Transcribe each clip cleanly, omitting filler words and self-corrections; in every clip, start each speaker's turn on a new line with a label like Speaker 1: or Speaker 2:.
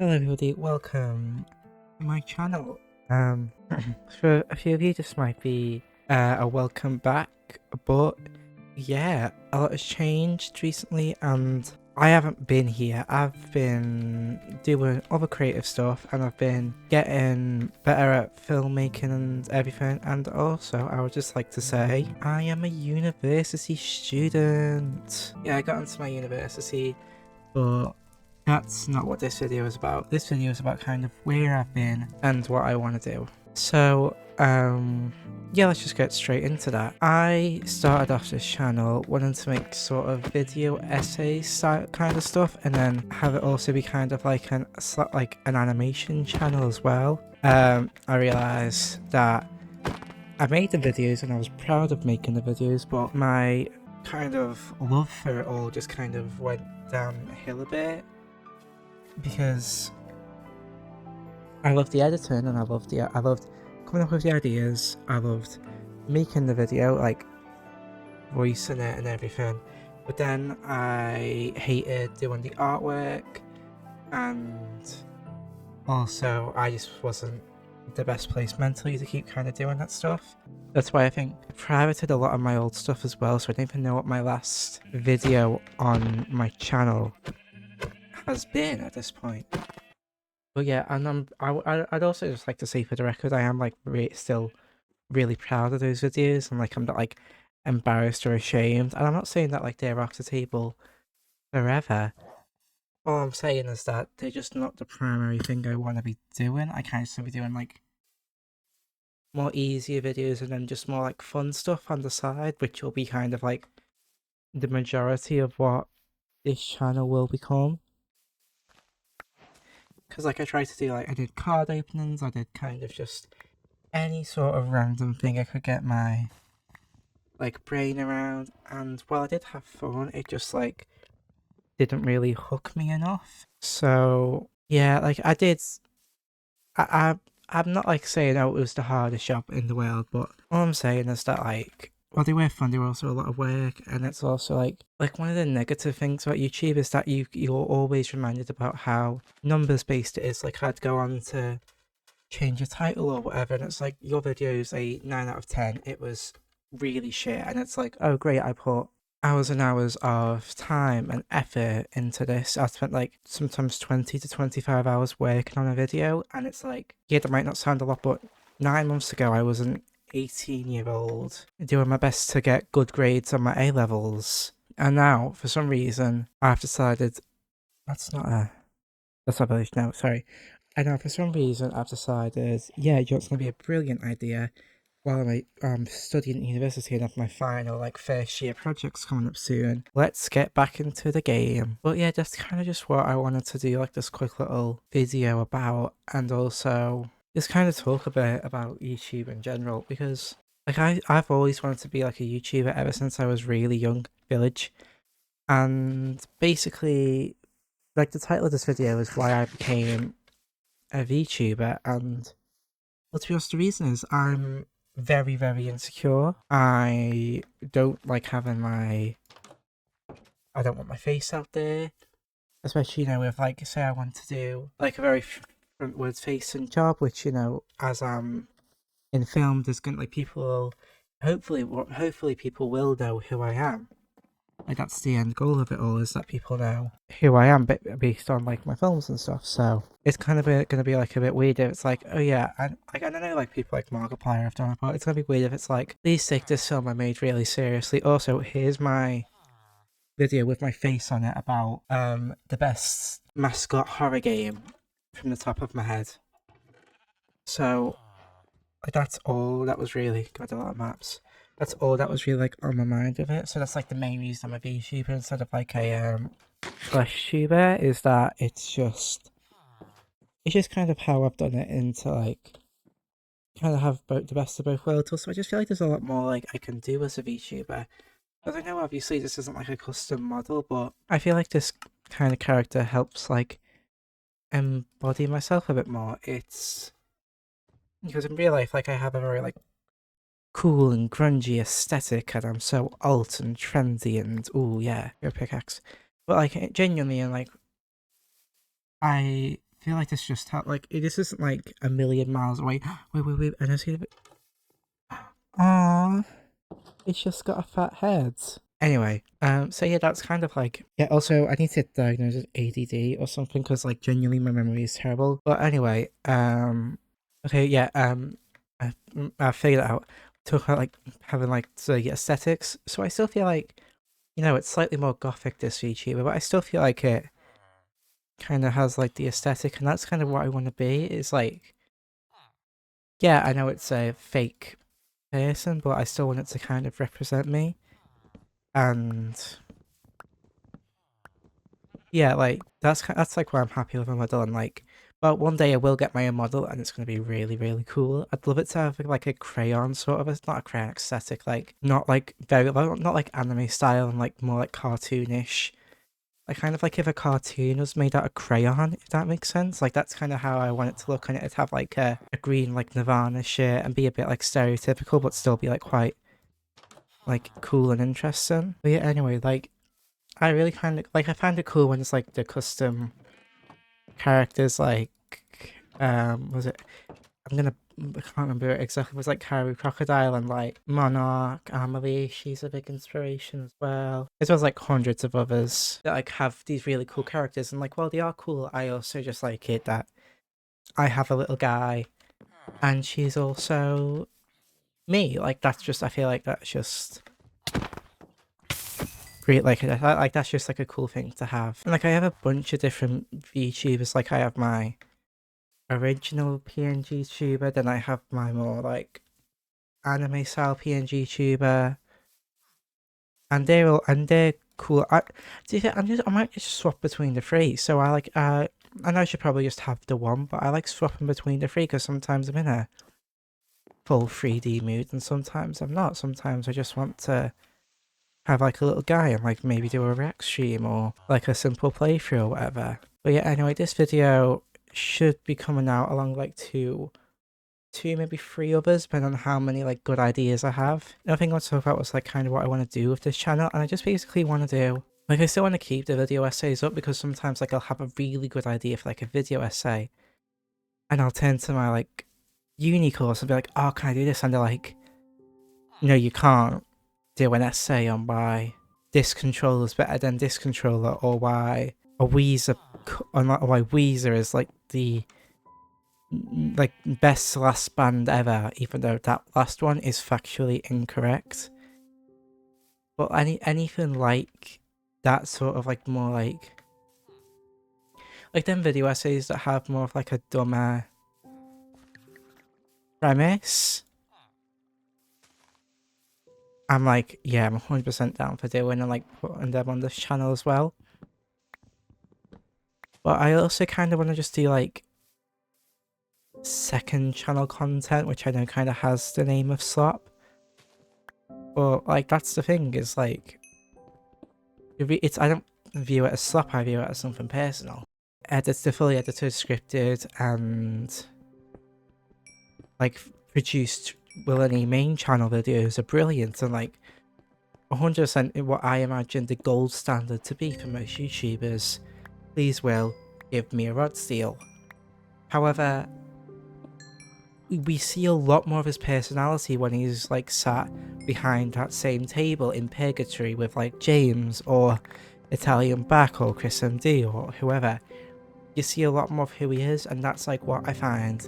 Speaker 1: Hello everybody, welcome to my channel. For a few of you this might be a welcome back, but yeah, a lot has changed recently and I haven't been here. I've been doing other creative stuff and I've been getting better at filmmaking and everything, and also I would just like to say I am a university student. Yeah, I got into my university, but that's not what this video is about. This video is about kind of where I've been and what I want to do. So, yeah, let's just get straight into that. I started off this channel wanting to make sort of video essays kind of stuff, and then have it also be kind of like an animation channel as well. I realized that I made the videos and I was proud of making the videos, but my kind of love for it all just kind of went downhill a bit, because I loved the editing and I loved coming up with the ideas. I loved making the video, like voicing it and everything. But then I hated doing the artwork, and also I just wasn't the best place mentally to keep kind of doing that stuff. That's why I think I privated a lot of my old stuff as well, so I don't even know what my last video on my channel has been at this point. But yeah, and I'd also just like to say for the record, I am like still really proud of those videos, and like I'm not like embarrassed or ashamed. And I'm not saying that like they're off the table forever. All I'm saying is that they're just not the primary thing I want to be doing. I kind of want to be doing like more easier videos and then just more like fun stuff on the side, which will be kind of like the majority of what this channel will become. Because like I tried to do, like I did card openings, I did kind of just any sort of random thing I could get my like brain around, and while I did have fun, it just like didn't really hook me enough. So yeah, like I'm not like saying, oh, it was the hardest job in the world, but all I'm saying is that like, well, they were fun, they were also a lot of work, and it's also like one of the negative things about YouTube is that you're always reminded about how numbers based it is. Like I'd go on to change your title or whatever, and it's like your video is a 9 out of 10. It was really shit, and it's like, oh great, I put hours and hours of time and effort into this. I spent like sometimes 20 to 25 hours working on a video, and it's like, yeah, that might not sound a lot, but 9 months ago I was an 18-year-old doing my best to get good grades on my A levels, and now for some reason I've decided that's not a village. No, sorry. And now for some reason I've decided, yeah, it's going to be a brilliant idea while I'm studying at university and have my final like first year projects coming up soon. Let's get back into the game. But yeah, that's kind of just what I wanted to do, like this quick little video about, and also just kind of talk a bit about YouTube in general, because like I've always wanted to be like a YouTuber ever since I was really young, village. And basically, like the title of this video is why I became a VTuber, and well, to be honest, the reason is I'm very, very insecure. I don't like having I don't want my face out there, especially, you know, if like, say I want to do like a very frontwards facing job, which, you know, as I'm in film, there's gonna like people will, hopefully people will know who I am. Like that's the end goal of it all, is that people know who I am based on like my films and stuff. So it's kind of going to be like a bit weird if it's like, oh yeah, and like I don't know, like people like Markiplier have done it, but it's going to be weird if it's like, please take this film I made really seriously. Also, here's my video with my face on it about the best mascot horror game from the top of my head. So like that's all that was really, got a lot of maps. That's all that was really like on my mind with it. So that's like the main reason I'm a VTuber instead of like a Flash tuber, is that it's just kind of how I've done it, into like kind of have both the best of both worlds. Also, I just feel like there's a lot more like I can do as a VTuber. Because I know obviously this isn't like a custom model, but I feel like this kind of character helps like embody myself a bit more. It's because in real life, like I have a very like cool and grungy aesthetic, and I'm so alt and trendy and ooh yeah, your pickaxe. But like genuinely, and like I feel like this just like this isn't like a million miles away. Wait, and I see the. Aww, it's just got a fat head. Anyway, so yeah, that's kind of like, yeah, also I need to diagnose as ADD or something because like genuinely my memory is terrible. But anyway, okay, yeah, I figured it out. Talk about like having like the aesthetics. So I still feel like, you know, it's slightly more gothic this VTuber, but I still feel like it kind of has like the aesthetic, and that's kind of what I want to be. Is like, yeah, I know it's a fake person, but I still want it to kind of represent me. And yeah, like that's like why I'm happy with my model, and like, but one day I will get my own model and it's gonna be really, really cool. I'd love it to have like a crayon sort of, it's not a crayon aesthetic, like not like very, not like anime style, and like more like cartoonish. Like kind of like if a cartoon was made out of crayon, if that makes sense. Like that's kind of how I want it to look, and it'd have like a green like Nirvana shirt and be a bit like stereotypical, but still be like quite like cool and interesting. But yeah, anyway, like I really kind of like, I find it cool when it's like the custom characters, like was it, I can't remember exactly, it was like Karu Crocodile and like Monarch, Amelie, she's a big inspiration as well. As well as like hundreds of others that like have these really cool characters, and like while they are cool, I also just like it that I have a little guy and she's also me. Like that's just, I feel like that's just great. Like that's just like a cool thing to have. And like I have a bunch of different VTubers. Like I have my original PNG tuber, then I have my more like anime style PNG tuber, and they're cool. I might just swap between the three. So I like I know I should probably just have the one, but I like swapping between the three because sometimes I'm in a full 3D mood and sometimes I'm not. Sometimes I just want to have like a little guy and like maybe do a react stream or like a simple playthrough or whatever. But yeah, anyway, this video should be coming out along like two, maybe three others, depending on how many like good ideas I have. Another thing I want to talk about was like kind of what I want to do with this channel, and I just basically want to do, like I still want to keep the video essays up because sometimes like I'll have a really good idea for like a video essay and I'll turn to my like uni course and be like, oh, can I do this? And they're like, no, you can't do an essay on why this controller is better than this controller, or why a Weezer, or why Weezer is like the like best last band ever, even though that last one is factually incorrect. But anything like that sort of like more like them video essays that have more of like a dumber premise, I'm like, yeah, I'm 100% down for doing and like putting them on this channel as well. But I also kind of want to just do like second channel content, which I know kind of has the name of slop. But like that's the thing, is like it's, I don't view it as slop, I view it as something personal. The fully edited, scripted, and like produced Willany main channel videos are brilliant, and like 100% what I imagine the gold standard to be for most YouTubers. Please, Will, give me a rod steal. However, we see a lot more of his personality when he's like sat behind that same table in Purgatory with like James or Italian Back or Chris MD or whoever. You see a lot more of who he is, and that's like what I find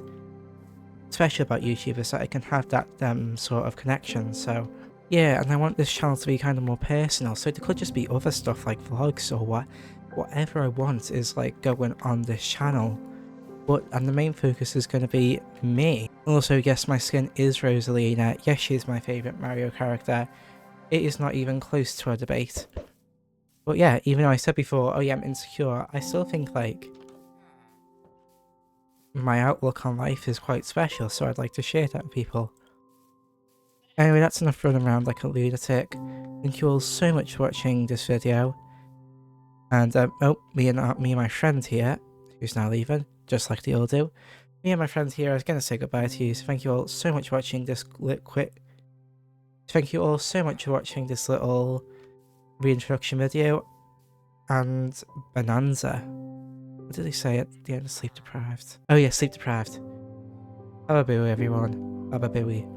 Speaker 1: special about YouTubers, that I can have that sort of connection. So yeah, and I want this channel to be kind of more personal, so it could just be other stuff like vlogs or whatever I want is like going on this channel. And the main focus is going to be me. Also, yes, my skin is Rosalina. Yes, she's my favourite Mario character. It is not even close to a debate. But yeah, even though I said before, oh yeah, I'm insecure, I still think like my outlook on life is quite special, so I'd like to share that with people. Anyway, that's enough running around like a lunatic. Thank you all so much for watching this video. And me and my friend here, who's now leaving, just like they all do. Me and my friend here, I was going to say goodbye to you, so thank you all so much for watching this Thank you all so much for watching this little reintroduction video, and Bonanza. What did they say at the end of sleep deprived? Oh yeah, sleep deprived. Baba booey, everyone. Baba booey.